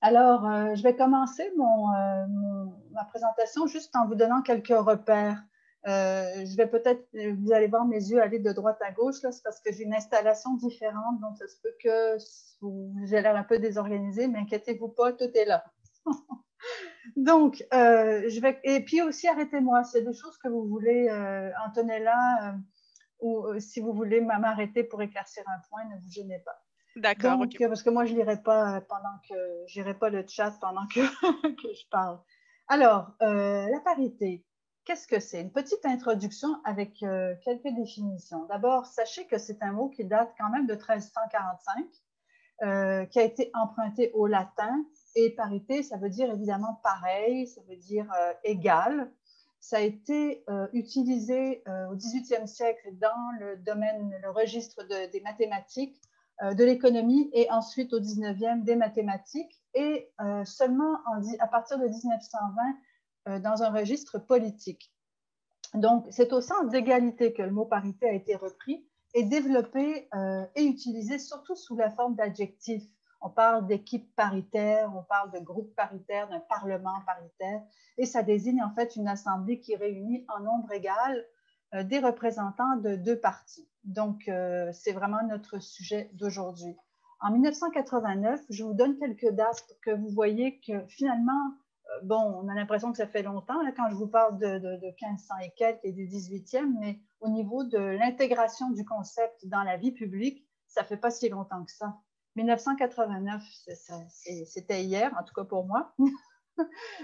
Alors, je vais commencer ma présentation juste en vous donnant quelques repères. Je vais peut-être, vous allez voir mes yeux aller de droite à gauche, c'est parce que j'ai une installation différente, donc ça se peut que j'ai l'air un peu désorganisée, mais inquiétez-vous pas, tout est là. Donc, et puis aussi, arrêtez-moi, s'il y a des choses que vous voulez, Antonella, ou si vous voulez m'arrêter pour éclaircir un point, ne vous gênez pas. D'accord, Donc, ok. parce que moi, je lirai pas j'irai pas le chat pendant que, que je parle. Alors, la parité, qu'est-ce que c'est? Une petite introduction avec quelques définitions. D'abord, sachez que c'est un mot qui date quand même de 1345, qui a été emprunté au latin. Et parité, ça veut dire évidemment pareil, ça veut dire égal. Ça a été utilisé au XVIIIe siècle dans le registre des mathématiques, de l'économie, et ensuite au 19e des mathématiques, et seulement à partir de 1920 dans un registre politique. Donc, c'est au sens d'égalité que le mot parité a été repris et développé et utilisé surtout sous la forme d'adjectifs. On parle d'équipe paritaire, on parle de groupe paritaire, d'un parlement paritaire, et ça désigne en fait une assemblée qui réunit en nombre égal des représentants de deux partis. Donc, c'est vraiment notre sujet d'aujourd'hui. En 1989, je vous donne quelques dates pour que vous voyez que finalement, bon, on a l'impression que ça fait longtemps là, quand je vous parle de 1500 et quelques et du 18e, mais au niveau de l'intégration du concept dans la vie publique, ça ne fait pas si longtemps que ça. 1989, c'était hier, en tout cas pour moi.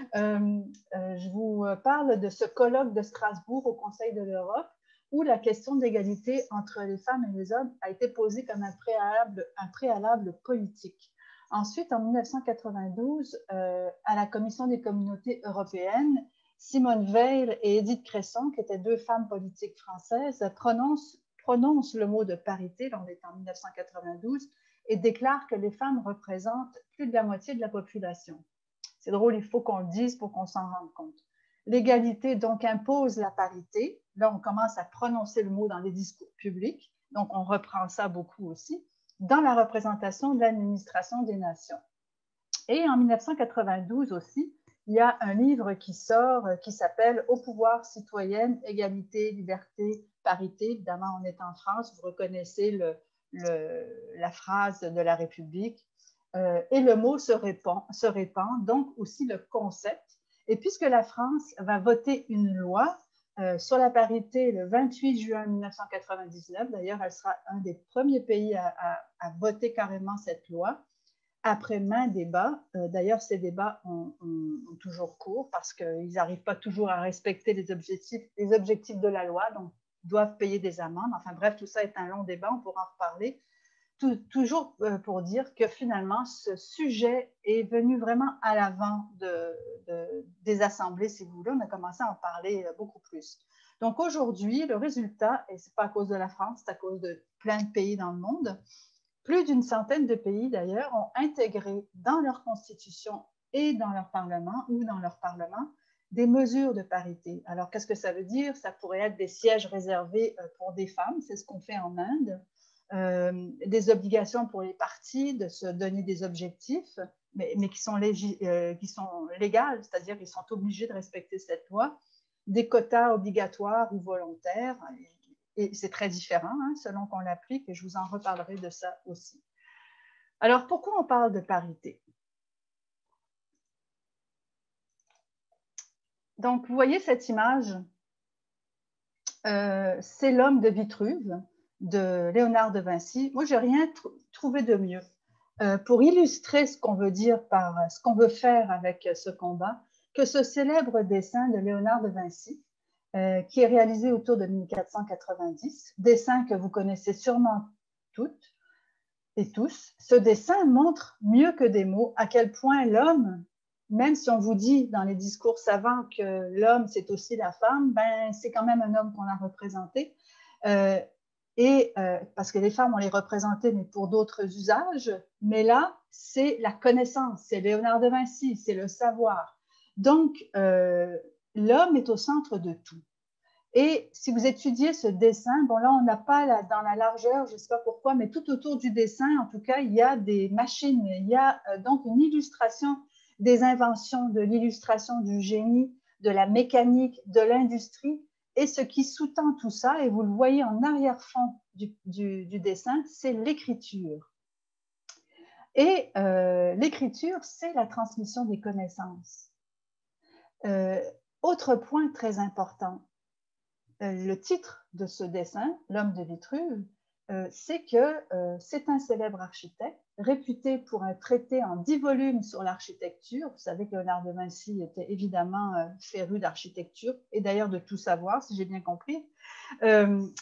Je vous parle de ce colloque de Strasbourg au Conseil de l'Europe où la question d'égalité entre les femmes et les hommes a été posée comme un préalable politique. Ensuite, en 1992, à la Commission des communautés européennes, Simone Veil et Edith Cresson, qui étaient deux femmes politiques françaises, prononcent le mot de parité, on est en 1992, et déclarent que les femmes représentent plus de la moitié de la population. C'est drôle, il faut qu'on le dise pour qu'on s'en rende compte. L'égalité, donc, impose la parité. Là, on commence à prononcer le mot dans les discours publics. Donc, on reprend ça beaucoup aussi dans la représentation de l'administration des nations. Et en 1992 aussi, il y a un livre qui sort qui s'appelle « Au pouvoir, citoyenne, égalité, liberté, parité ». Évidemment, on est en France, vous reconnaissez la phrase de la République. Et le mot se répand, donc aussi le concept. Et puisque la France va voter une loi sur la parité le 28 juin 1999, d'ailleurs, elle sera un des premiers pays à voter carrément cette loi, après maints débats. D'ailleurs, ces débats ont toujours cours parce qu'ils n'arrivent pas toujours à respecter les objectifs de la loi, donc doivent payer des amendes. Enfin bref, tout ça est un long débat, on pourra en reparler. Toujours pour dire que finalement, ce sujet est venu vraiment à l'avant des assemblées, si vous voulez. On a commencé à en parler beaucoup plus. Donc aujourd'hui, le résultat, et ce n'est pas à cause de la France, c'est à cause de plein de pays dans le monde, plus d'une centaine de pays d'ailleurs ont intégré dans leur constitution et dans leur parlement ou dans leur parlement des mesures de parité. Alors qu'est-ce que ça veut dire? Ça pourrait être des sièges réservés pour des femmes, c'est ce qu'on fait en Inde. Des obligations pour les partis de se donner des objectifs, mais qui sont légales, c'est-à-dire qu'ils sont obligés de respecter cette loi, des quotas obligatoires ou volontaires, et c'est très différent selon qu'on l'applique, et je vous en reparlerai de ça aussi. Alors, pourquoi on parle de parité? Donc, vous voyez cette image, c'est l'homme de Vitruve, de Léonard de Vinci. Moi, je n'ai rien trouvé de mieux pour illustrer ce qu'on veut dire par ce qu'on veut faire avec ce combat que ce célèbre dessin de Léonard de Vinci qui est réalisé autour de 1490, dessin que vous connaissez sûrement toutes et tous. Ce dessin montre mieux que des mots à quel point l'homme, même si on vous dit dans les discours savants que l'homme c'est aussi la femme, ben c'est quand même un homme qu'on a représenté. Parce que les femmes, on les représentait, mais pour d'autres usages. Mais là, c'est la connaissance, c'est Léonard de Vinci, c'est le savoir. Donc, l'homme est au centre de tout. Et si vous étudiez ce dessin, bon là, on n'a pas dans la largeur, je ne sais pas pourquoi, mais tout autour du dessin, en tout cas, il y a des machines, il y a donc une illustration des inventions, de l'illustration du génie, de la mécanique, de l'industrie. Et ce qui sous-tend tout ça, et vous le voyez en arrière-fond du dessin, c'est l'écriture. Et l'écriture, c'est la transmission des connaissances. Autre point très important, le titre de ce dessin, L'homme de Vitruve, c'est que c'est un célèbre architecte, réputé pour un traité en 10 volumes sur l'architecture. Vous savez que Léonard de Vinci était évidemment féru d'architecture, et d'ailleurs de tout savoir, si j'ai bien compris.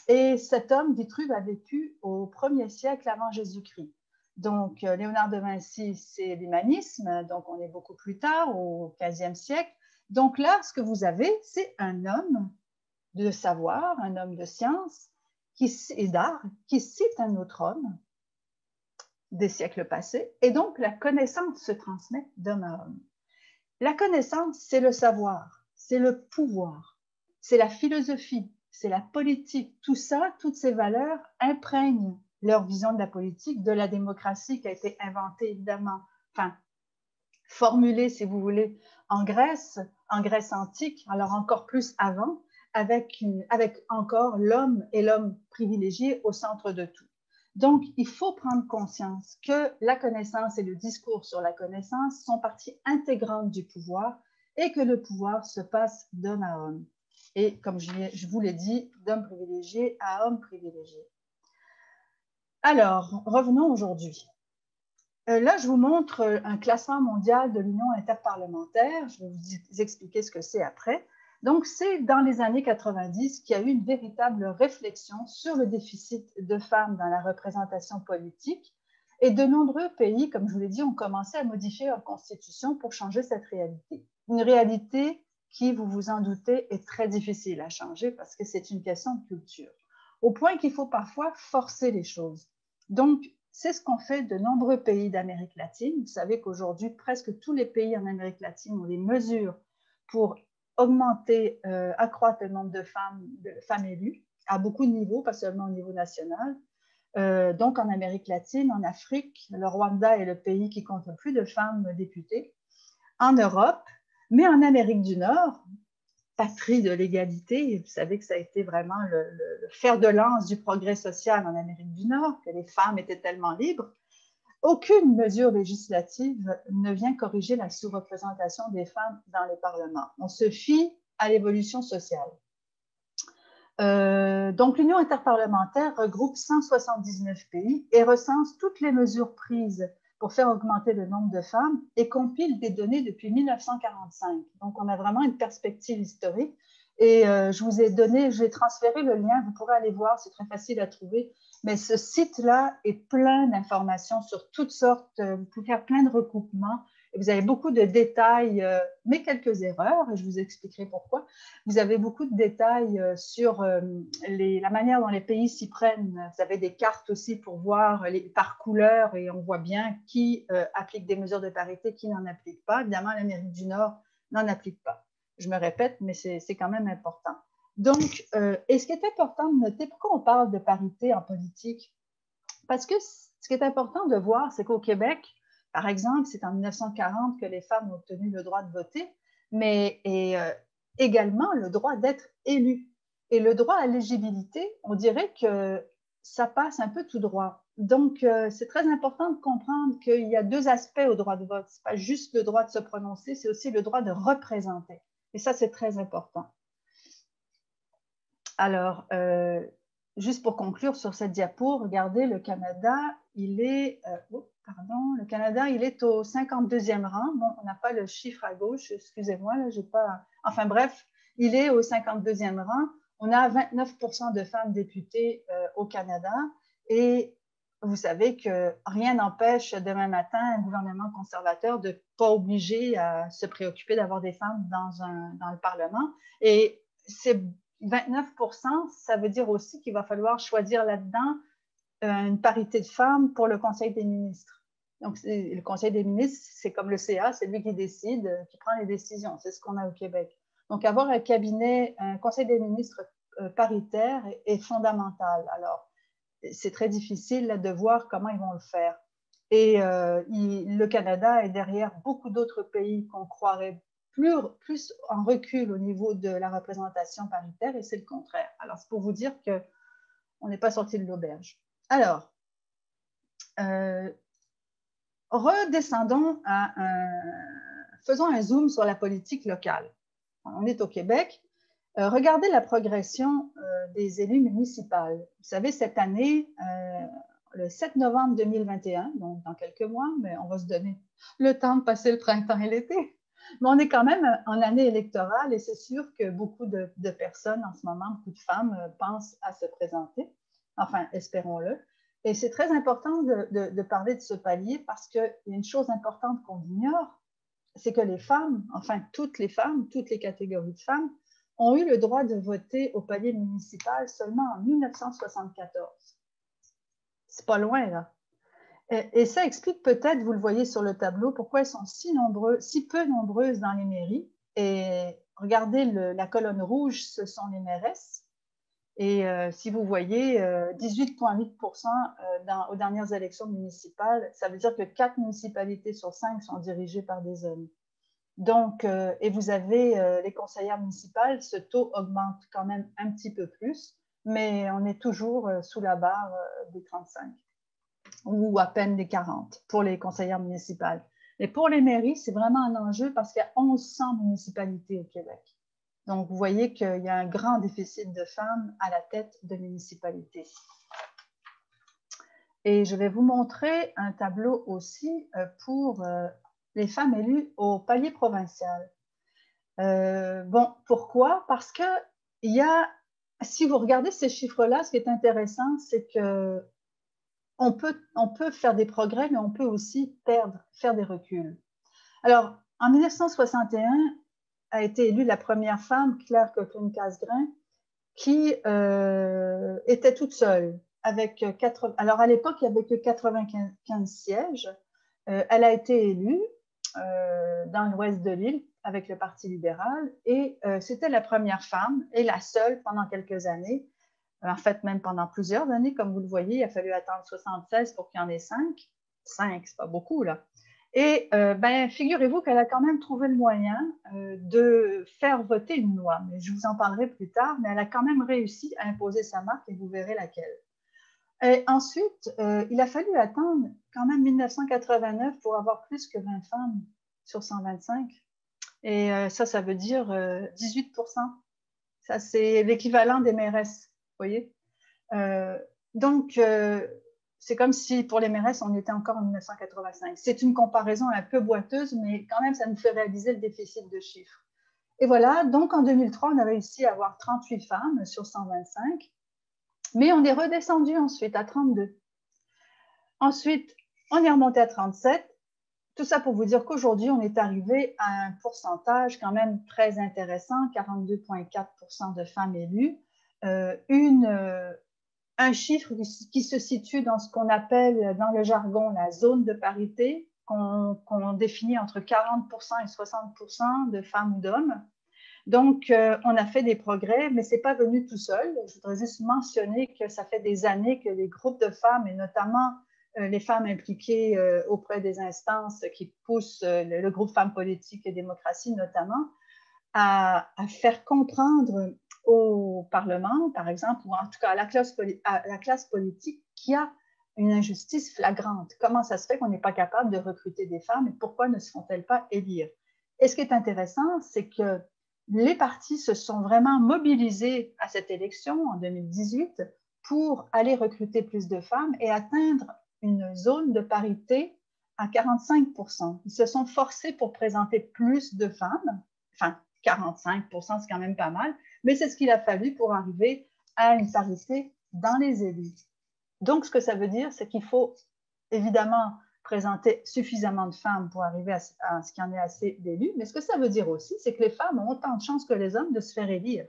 Et cet homme, Vitruve, a vécu au 1er siècle avant Jésus-Christ. Donc, Léonard de Vinci, c'est l'humanisme, donc on est beaucoup plus tard, au 15e siècle. Donc là, ce que vous avez, c'est un homme de savoir, un homme de science et d'art qui cite un autre homme des siècles passés, et donc la connaissance se transmet d'homme à homme. La connaissance, c'est le savoir, c'est le pouvoir, c'est la philosophie, c'est la politique. Tout ça, toutes ces valeurs imprègnent leur vision de la politique, de la démocratie qui a été inventée évidemment, enfin formulée si vous voulez, en Grèce antique, alors encore plus avant, avec encore l'homme et l'homme privilégié au centre de tout. Donc, il faut prendre conscience que la connaissance et le discours sur la connaissance sont partie intégrante du pouvoir et que le pouvoir se passe d'homme à homme. Et comme je vous l'ai dit, d'homme privilégié à homme privilégié. Alors, revenons aujourd'hui. Là, je vous montre un classement mondial de l'Union interparlementaire. Je vais vous expliquer ce que c'est après. Donc, c'est dans les années 90 qu'il y a eu une véritable réflexion sur le déficit de femmes dans la représentation politique. Et de nombreux pays, comme je vous l'ai dit, ont commencé à modifier leur constitution pour changer cette réalité. Une réalité qui, vous vous en doutez, est très difficile à changer parce que c'est une question de culture. Au point qu'il faut parfois forcer les choses. Donc, c'est ce qu'ont fait de nombreux pays d'Amérique latine. Vous savez qu'aujourd'hui, presque tous les pays en Amérique latine ont des mesures pour augmenter, accroître le nombre de femmes élues à beaucoup de niveaux, pas seulement au niveau national. Donc en Amérique latine, en Afrique, le Rwanda est le pays qui compte le plus de femmes députées. En Europe, mais en Amérique du Nord, patrie de l'égalité, vous savez que ça a été vraiment le fer de lance du progrès social en Amérique du Nord, que les femmes étaient tellement libres. Aucune mesure législative ne vient corriger la sous-représentation des femmes dans les parlements. On se fie à l'évolution sociale. Donc, l'Union interparlementaire regroupe 179 pays et recense toutes les mesures prises pour faire augmenter le nombre de femmes et compile des données depuis 1945. Donc, on a vraiment une perspective historique. Et j'ai transféré le lien, vous pourrez aller voir, c'est très facile à trouver. Mais ce site-là est plein d'informations sur toutes sortes, vous pouvez faire plein de recoupements. Et vous avez beaucoup de détails, mais quelques erreurs, et je vous expliquerai pourquoi. Vous avez beaucoup de détails sur la manière dont les pays s'y prennent. Vous avez des cartes aussi pour voir par couleur, et on voit bien qui applique des mesures de parité, qui n'en applique pas. Évidemment, l'Amérique du Nord n'en applique pas. Je me répète, mais c'est quand même important. Donc, et ce qui est important de noter, pourquoi on parle de parité en politique? Parce que ce qui est important de voir, c'est qu'au Québec, par exemple, c'est en 1940 que les femmes ont obtenu le droit de voter, mais également le droit d'être élues. Et le droit à l'éligibilité, on dirait que ça passe un peu tout droit. Donc, c'est très important de comprendre qu'il y a deux aspects au droit de vote. Ce n'est pas juste le droit de se prononcer, c'est aussi le droit de représenter. Et ça, c'est très important. Alors, juste pour conclure sur cette diapo, regardez, le Canada, il est, le Canada, il est au 52e rang. Bon, on n'a pas le chiffre à gauche, excusez-moi, là, j'ai pas. Enfin bref, il est au 52e rang. On a 29% de femmes députées au Canada et vous savez que rien n'empêche demain matin un gouvernement conservateur de ne pas obliger à se préoccuper d'avoir des femmes dans le Parlement. Et c'est 29%, ça veut dire aussi qu'il va falloir choisir là-dedans une parité de femmes pour le Conseil des ministres. Donc, le Conseil des ministres, c'est comme le CA, c'est lui qui décide, qui prend les décisions. C'est ce qu'on a au Québec. Donc, avoir un cabinet, un conseil des ministres paritaire est fondamental. Alors, c'est très difficile là, de voir comment ils vont le faire. Et le Canada est derrière beaucoup d'autres pays qu'on croirait plus en recul au niveau de la représentation paritaire, et c'est le contraire. Alors, c'est pour vous dire qu'on n'est pas sorti de l'auberge. Alors, redescendons faisons un zoom sur la politique locale. On est au Québec. Regardez la progression des élus municipaux. Vous savez, cette année, le 7 novembre 2021, donc dans quelques mois, mais on va se donner le temps de passer le printemps et l'été. Mais on est quand même en année électorale et c'est sûr que beaucoup de personnes en ce moment, beaucoup de femmes pensent à se présenter. Enfin, espérons-le. Et c'est très important de parler de ce palier parce qu'il y a une chose importante qu'on ignore, c'est que les femmes, enfin toutes les femmes, toutes les catégories de femmes, ont eu le droit de voter au palier municipal seulement en 1974. C'est pas loin, là. Et ça explique peut-être, vous le voyez sur le tableau, pourquoi elles sont si peu nombreuses dans les mairies. Et regardez la colonne rouge, ce sont les mairesses. Et si vous voyez 18,8% aux dernières élections municipales, ça veut dire que 4 municipalités sur 5 sont dirigées par des hommes. Donc, et vous avez les conseillères municipales, ce taux augmente quand même un petit peu plus, mais on est toujours sous la barre des 35 ou à peine des 40 pour les conseillères municipales. Et pour les mairies, c'est vraiment un enjeu parce qu'il y a 1100 municipalités au Québec. Donc, vous voyez qu'il y a un grand déficit de femmes à la tête de municipalités. Et je vais vous montrer un tableau aussi pour les femmes élues au palier provincial. Bon, pourquoi? Parce que si vous regardez ces chiffres-là, ce qui est intéressant, c'est que on peut faire des progrès, mais on peut aussi faire des reculs. Alors, en 1961, a été élue la première femme, Claire Cochrane-Casgrain, qui était toute seule. Alors, à l'époque, il n'y avait que 95 sièges. Elle a été élue dans l'ouest de l'île avec le Parti libéral et c'était la première femme et la seule pendant quelques années. En fait, même pendant plusieurs années, comme vous le voyez, il a fallu attendre 76 pour qu'il y en ait 5. 5, c'est pas beaucoup, là. Et figurez-vous qu'elle a quand même trouvé le moyen de faire voter une loi. Mais je vous en parlerai plus tard, mais elle a quand même réussi à imposer sa marque et vous verrez laquelle. Et ensuite, il a fallu attendre quand même 1989 pour avoir plus que 20 femmes sur 125. Et ça veut dire 18%. Ça, c'est l'équivalent des mairesses, vous voyez. Donc, c'est comme si pour les mairesses, on était encore en 1985. C'est une comparaison un peu boiteuse, mais quand même, ça nous fait réaliser le déficit de chiffres. Et voilà, donc en 2003, on a réussi à avoir 38 femmes sur 125, mais on est redescendu ensuite à 32. Ensuite, on est remonté à 37. Tout ça pour vous dire qu'aujourd'hui, on est arrivé à un pourcentage quand même très intéressant, 42,4% de femmes élues, un chiffre qui se situe dans ce qu'on appelle dans le jargon la zone de parité, qu'on définit entre 40% et 60% de femmes ou d'hommes. Donc, on a fait des progrès, mais ce n'est pas venu tout seul. Je voudrais juste mentionner que ça fait des années que les groupes de femmes, et notamment les femmes impliquées auprès des instances qui poussent le groupe Femmes politiques et démocratie notamment, à faire comprendre au Parlement, par exemple, ou en tout cas à la classe politique, qu'il y a une injustice flagrante. Comment ça se fait qu'on n'est pas capable de recruter des femmes et pourquoi ne se font-elles pas élire? Et ce qui est intéressant, c'est que les partis se sont vraiment mobilisés à cette élection en 2018 pour aller recruter plus de femmes et atteindre une zone de parité à 45%. Ils se sont forcés pour présenter plus de femmes, enfin 45%, c'est quand même pas mal, mais c'est ce qu'il a fallu pour arriver à une parité dans les élus. Donc, ce que ça veut dire, c'est qu'il faut évidemment présenter suffisamment de femmes pour arriver à ce qu'il y en ait assez d'élus, mais ce que ça veut dire aussi, c'est que les femmes ont autant de chances que les hommes de se faire élire.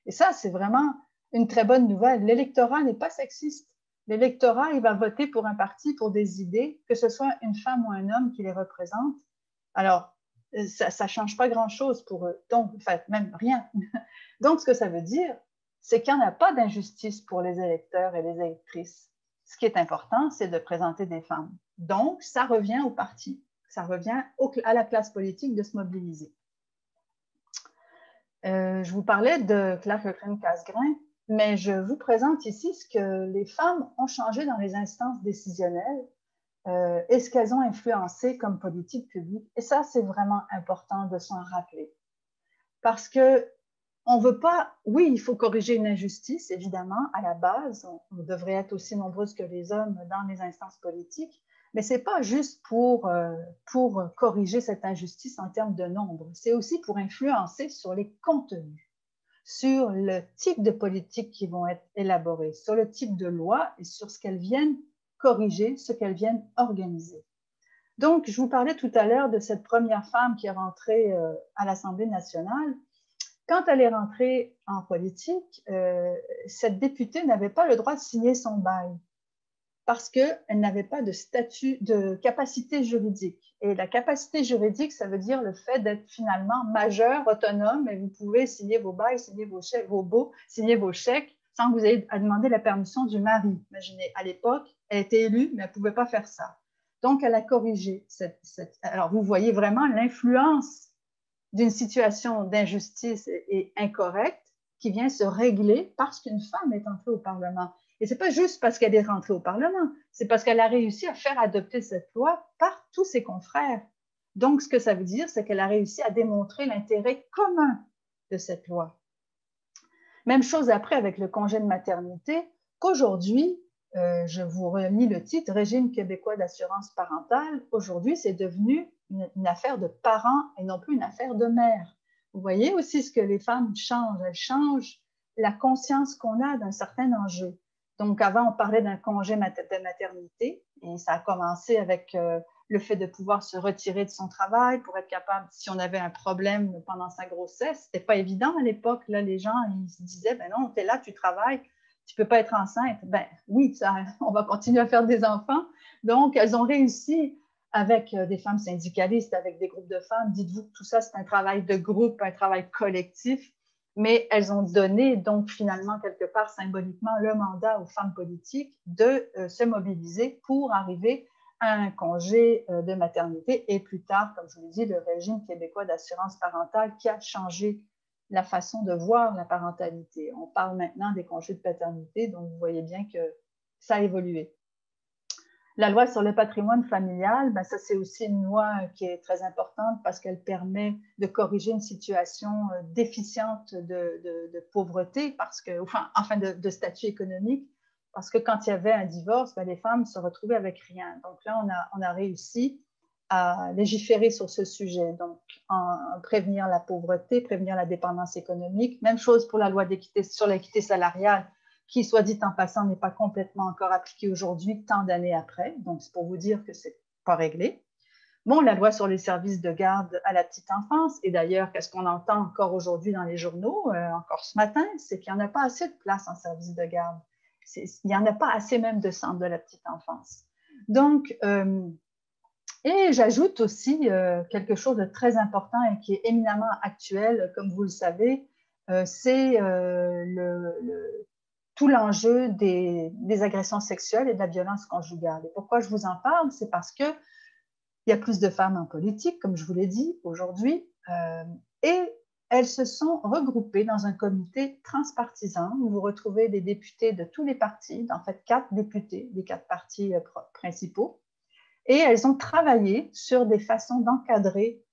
Et ça, c'est vraiment une très bonne nouvelle. L'électorat n'est pas sexiste. L'électorat, il va voter pour un parti, pour des idées, que ce soit une femme ou un homme qui les représente. Alors, ça ne change pas grand-chose pour eux, donc, enfin, même rien. Donc, ce que ça veut dire, c'est qu'il n'y en a pas d'injustice pour les électeurs et les électrices. Ce qui est important, c'est de présenter des femmes. Donc, ça revient au parti, ça revient à la classe politique de se mobiliser. Je vous parlais de Clark Casgrain, mais je vous présente ici ce que les femmes ont changé dans les instances décisionnelles et ce qu'elles ont influencé comme politique publique. Et ça, c'est vraiment important de s'en rappeler. Parce que on ne veut pas, oui, il faut corriger une injustice, évidemment, à la base. On devrait être aussi nombreuses que les hommes dans les instances politiques, mais ce n'est pas juste pour corriger cette injustice en termes de nombre, c'est aussi pour influencer sur les contenus, sur le type de politique qui vont être élaborées, sur le type de loi et sur ce qu'elles viennent corriger, ce qu'elles viennent organiser. Donc, je vous parlais tout à l'heure de cette première femme qui est rentrée à l'Assemblée nationale. Quand elle est rentrée en politique, cette députée n'avait pas le droit de signer son bail parce qu'elle n'avait pas de statut, de capacité juridique. Et la capacité juridique, ça veut dire le fait d'être finalement majeur, autonome, et vous pouvez signer vos bails, signer vos chèques, vos baux, signer vos chèques, sans que vous ayez à demander la permission du mari. Imaginez, à l'époque, elle était élue, mais elle ne pouvait pas faire ça. Donc, elle a corrigé Alors, vous voyez vraiment l'influence d'une situation d'injustice et incorrecte qui vient se régler parce qu'une femme est entrée au Parlement. Et ce n'est pas juste parce qu'elle est rentrée au Parlement, c'est parce qu'elle a réussi à faire adopter cette loi par tous ses confrères. Donc, ce que ça veut dire, c'est qu'elle a réussi à démontrer l'intérêt commun de cette loi. Même chose après avec le congé de maternité, qu'aujourd'hui, je vous relis le titre, Régime québécois d'assurance parentale, aujourd'hui, c'est devenu une affaire de parents et non plus une affaire de mère. Vous voyez aussi ce que les femmes changent. Elles changent la conscience qu'on a d'un certain enjeu. Donc, avant, on parlait d'un congé de maternité et ça a commencé avec le fait de pouvoir se retirer de son travail pour être capable, si on avait un problème pendant sa grossesse. C'était pas évident à l'époque. Là, les gens, ils se disaient, ben non, tu es là, tu travailles, tu peux pas être enceinte. Ben oui, ça, on va continuer à faire des enfants. Donc, elles ont réussi avec des femmes syndicalistes, avec des groupes de femmes. Dites-vous que tout ça, c'est un travail de groupe, un travail collectif. Mais elles ont donné, donc finalement, quelque part, symboliquement, le mandat aux femmes politiques de se mobiliser pour arriver à un congé de maternité et plus tard, comme je vous l'ai dit, le régime québécois d'assurance parentale qui a changé la façon de voir la parentalité. On parle maintenant des congés de paternité, donc vous voyez bien que ça a évolué. La loi sur le patrimoine familial, ben ça c'est aussi une loi qui est très importante parce qu'elle permet de corriger une situation déficiente de pauvreté, parce que, enfin de statut économique, parce que quand il y avait un divorce, ben les femmes se retrouvaient avec rien. Donc là, on a réussi à légiférer sur ce sujet, donc prévenir la pauvreté, prévenir la dépendance économique. Même chose pour la loi d'équité sur l'équité salariale, qui, soit dit en passant, n'est pas complètement encore appliquée aujourd'hui, tant d'années après. Donc, c'est pour vous dire que ce n'est pas réglé. Bon, la loi sur les services de garde à la petite enfance, et d'ailleurs, qu'est-ce qu'on entend encore aujourd'hui dans les journaux, encore ce matin, c'est qu'il n'y en a pas assez de place en service de garde. Il n'y en a pas assez même de centres de la petite enfance. Donc, et j'ajoute aussi quelque chose de très important et qui est éminemment actuel, comme vous le savez, c'est tout l'enjeu des agressions sexuelles et de la violence conjugale. Et pourquoi je vous en parle? C'est parce qu'il y a plus de femmes en politique, comme je vous l'ai dit aujourd'hui, et elles se sont regroupées dans un comité transpartisan où vous retrouvez des députés de tous les partis, en fait 4 députés des 4 partis principaux, et elles ont travaillé sur des façons d'encadrer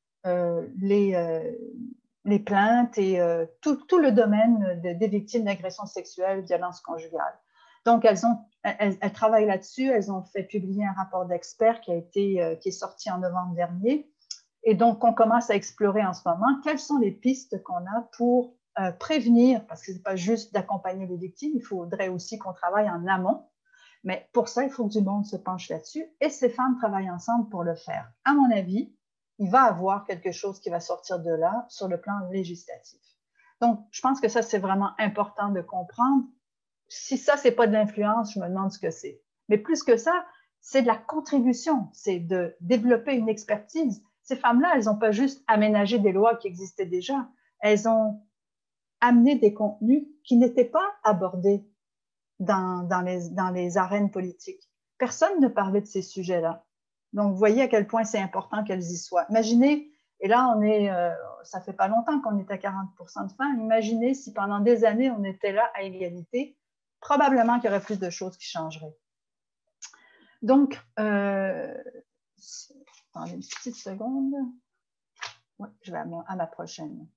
les plaintes et tout le domaine des victimes d'agressions sexuelles, violences conjugales. Donc, elles travaillent là-dessus. Elles ont fait publier un rapport d'experts qui est sorti en novembre dernier. Et donc, on commence à explorer en ce moment quelles sont les pistes qu'on a pour prévenir, parce que ce n'est pas juste d'accompagner les victimes, il faudrait aussi qu'on travaille en amont. Mais pour ça, il faut que du monde se penche là-dessus et ces femmes travaillent ensemble pour le faire. À mon avis, il va y avoir quelque chose qui va sortir de là sur le plan législatif. Donc, je pense que ça, c'est vraiment important de comprendre. Si ça, ce n'est pas de l'influence, je me demande ce que c'est. Mais plus que ça, c'est de la contribution, c'est de développer une expertise, Ces femmes-là, elles n'ont pas juste aménagé des lois qui existaient déjà, elles ont amené des contenus qui n'étaient pas abordés dans les arènes politiques. Personne ne parlait de ces sujets-là. Donc, vous voyez à quel point c'est important qu'elles y soient. Imaginez, et là, ça fait pas longtemps qu'on est à 40% de femmes, imaginez si pendant des années, on était là à égalité, probablement qu'il y aurait plus de choses qui changeraient. Donc, attendez une petite seconde. Ouais, je vais à ma prochaine.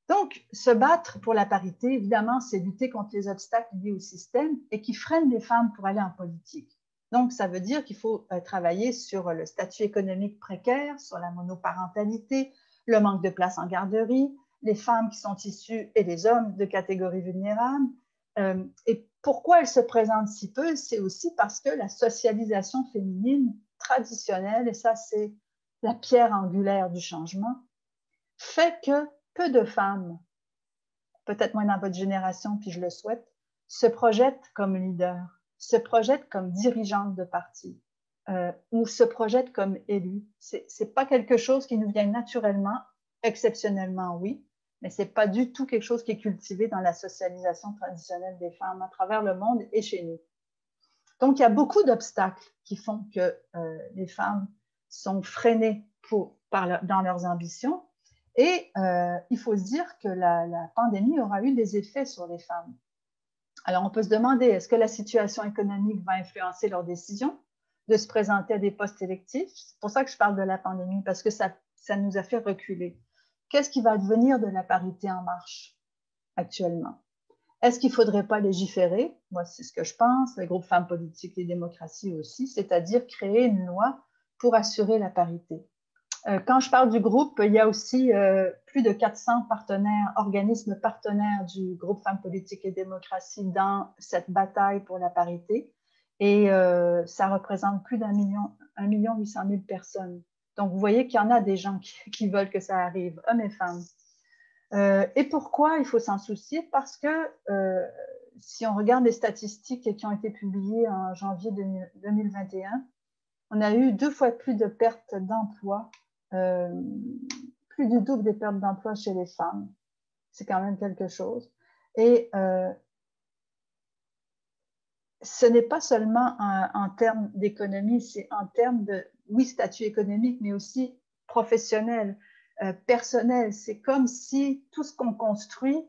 Donc, se battre pour la parité, évidemment, c'est lutter contre les obstacles liés au système et qui freinent les femmes pour aller en politique. Donc, ça veut dire qu'il faut travailler sur le statut économique précaire, sur la monoparentalité, le manque de place en garderie, les femmes qui sont issues et les hommes de catégories vulnérables. Et pourquoi elles se présentent si peu? C'est aussi parce que la socialisation féminine traditionnelle, et ça, c'est la pierre angulaire du changement, fait que peu de femmes, peut-être moins dans votre génération, puis je le souhaite, se projettent comme leader, se projettent comme dirigeante de parti ou se projettent comme élue. C'est pas quelque chose qui nous vient naturellement, exceptionnellement, oui, mais c'est pas du tout quelque chose qui est cultivé dans la socialisation traditionnelle des femmes à travers le monde et chez nous. Donc, il y a beaucoup d'obstacles qui font que les femmes sont freinées dans leurs ambitions. Et il faut se dire que la pandémie aura eu des effets sur les femmes. Alors, on peut se demander, est-ce que la situation économique va influencer leur décision de se présenter à des postes électifs? C'est pour ça que je parle de la pandémie, parce que ça nous a fait reculer. Qu'est-ce qui va advenir de la parité en marche actuellement? Est-ce qu'il ne faudrait pas légiférer? Moi, c'est ce que je pense, les groupes femmes politiques, les démocraties aussi, c'est-à-dire créer une loi pour assurer la parité. Quand je parle du groupe, il y a aussi plus de 400 partenaires, organismes partenaires du groupe Femmes politiques et démocratie dans cette bataille pour la parité. Et ça représente plus d'1,8 million personnes. Donc, vous voyez qu'il y en a des gens qui veulent que ça arrive, hommes et femmes. Et pourquoi il faut s'en soucier? Parce que si on regarde les statistiques qui ont été publiées en janvier 2021, on a eu 2 fois plus de pertes d'emploi, plus du double des pertes d'emploi chez les femmes. C'est quand même quelque chose. Et ce n'est pas seulement en termes d'économie, c'est en termes de, oui, statut économique, mais aussi professionnel, personnel. C'est comme si tout ce qu'on construit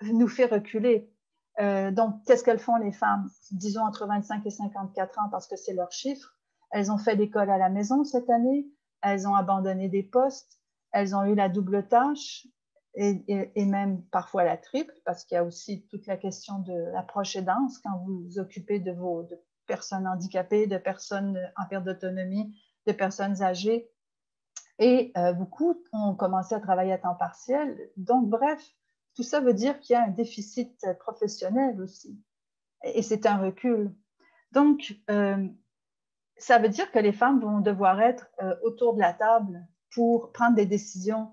nous fait reculer. Donc, qu'est-ce qu'elles font les femmes? Disons entre 25 et 54 ans, parce que c'est leur chiffre. Elles ont fait l'école à la maison cette année, elles ont abandonné des postes, elles ont eu la double tâche et même parfois la triple, parce qu'il y a aussi toute la question de l'approche aidance quand vous vous occupez de personnes handicapées, de personnes en perte d'autonomie, de personnes âgées. Et beaucoup ont commencé à travailler à temps partiel. Donc, bref, tout ça veut dire qu'il y a un déficit professionnel aussi. Et c'est un recul. Donc, ça veut dire que les femmes vont devoir être autour de la table pour prendre des décisions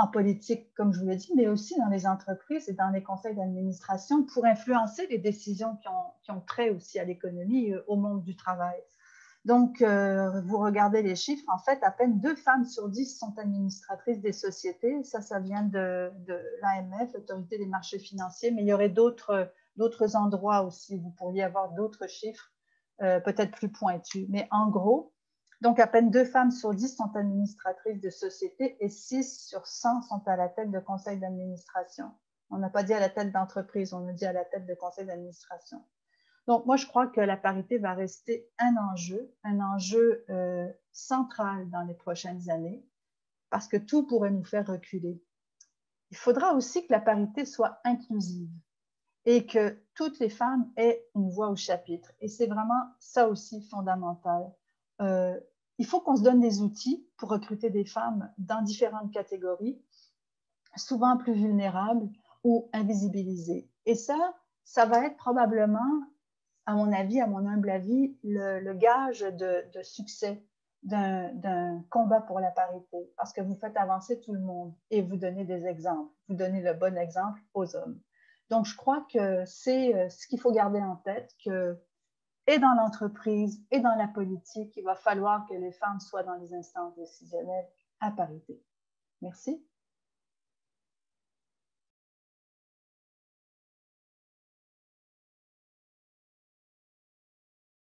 en politique, comme je vous l'ai dit, mais aussi dans les entreprises et dans les conseils d'administration pour influencer les décisions qui ont trait aussi à l'économie, au monde du travail. Donc, vous regardez les chiffres, en fait, à peine 2 femmes sur 10 sont administratrices des sociétés. Ça vient de l'AMF, l'Autorité des marchés financiers, mais il y aurait d'autres endroits aussi où vous pourriez avoir d'autres chiffres, peut-être plus pointus. Mais en gros, donc à peine 2 femmes sur 10 sont administratrices de sociétés et 6 sur 100 sont à la tête de conseils d'administration. On n'a pas dit à la tête d'entreprise, on a dit à la tête de conseils d'administration. Donc, moi, je crois que la parité va rester un enjeu central dans les prochaines années, parce que tout pourrait nous faire reculer. Il faudra aussi que la parité soit inclusive et que toutes les femmes aient une voix au chapitre. Et c'est vraiment ça aussi fondamental. Il faut qu'on se donne des outils pour recruter des femmes dans différentes catégories, souvent plus vulnérables ou invisibilisées. Et ça va être probablement, à mon avis, à mon humble avis, le gage de succès d'un combat pour la parité, parce que vous faites avancer tout le monde et vous donnez des exemples, vous donnez le bon exemple aux hommes. Donc, je crois que c'est ce qu'il faut garder en tête, que et dans l'entreprise et dans la politique, il va falloir que les femmes soient dans les instances décisionnelles à parité. Merci.